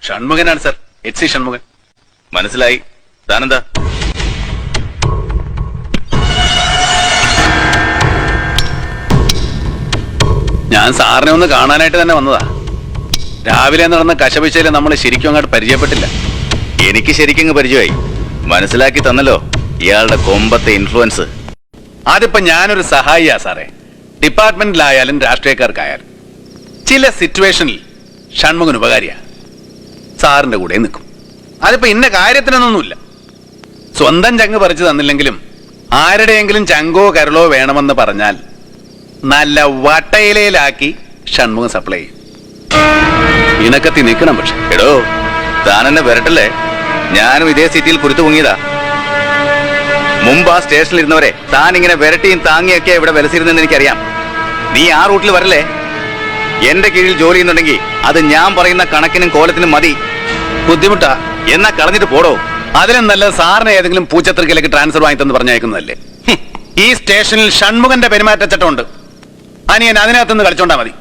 ഷൺമുഖനാണ് sir. HC Shanmughan. മനസ്സിലായി. താനെന്താ? ഞാൻ സാറിനെ ഒന്ന് കാണാനായിട്ട് തന്നെ വന്നതാ. രാവിലെ നടന്ന കശപിശയില് നമ്മൾ ശരിക്കും അങ്ങോട്ട് പരിചയപ്പെട്ടില്ല. എനിക്ക് ശരിക്കും പരിചയമായി. മനസ്സിലാക്കി തന്നല്ലോ ഇയാളുടെ കൊമ്പത്തെ ഇൻഫ്ലുവൻസ്. അതിപ്പോ ഞാനൊരു സഹായിയാ സാറേ. ഡിപ്പാർട്ട്മെന്റിലായാലും രാഷ്ട്രീയക്കാർക്കായാലും ചില സിറ്റുവേഷനിൽ ഷൺമുഖൻ ഉപകാരിയാ. സാറിന്റെ കൂടെ നിൽക്കും. അതിപ്പോ ഇന്ന കാര്യത്തിനൊന്നുമില്ല. സ്വന്തം ചങ്ക് പറിച്ചു തന്നില്ലെങ്കിലും ആരുടെയെങ്കിലും ചങ്കോ കരളോ വേണമെന്ന് പറഞ്ഞാൽ നല്ല വട്ടയിലയിലാക്കി ഷൺമുഖം സപ്ലൈ ചെയ്യും. ഇണക്കത്തി നിൽക്കണം. പക്ഷെ എടോ, താനെന്നെ വരട്ടല്ലേ. ഞാനും ഇതേ സിറ്റിയിൽ പുറത്തു പൊങ്ങിയതാ. മുമ്പ് ആ സ്റ്റേഷനിൽ ഇരുന്നവരെ താൻ ഇങ്ങനെ വിരട്ടിയും താങ്ങിയൊക്കെ ഇവിടെ വിലസിരുന്നെന്ന് എനിക്കറിയാം. നീ ആ റൂട്ടിൽ വരല്ലേ. എന്റെ കീഴിൽ ജോലി ചെയ്യുന്നുണ്ടെങ്കിൽ അത് ഞാൻ പറയുന്ന കണക്കിനും കോലത്തിനും മതി. ബുദ്ധിമുട്ടാ എന്നാ കളഞ്ഞിട്ട് പോടോ. അതിലും നല്ല സാറിന് ഏതെങ്കിലും പൂച്ചത്രിക്കലേക്ക് ട്രാൻസ്ഫർ വാങ്ങിത്തെന്ന് പറഞ്ഞയക്കുന്നതല്ലേ. ഈ സ്റ്റേഷനിൽ ഷൺമുഖന്റെ പെരുമാറ്റച്ചട്ടമുണ്ട്. അനിയൻ അതിനകത്തുനിന്ന് കളിച്ചോണ്ടാ മതി.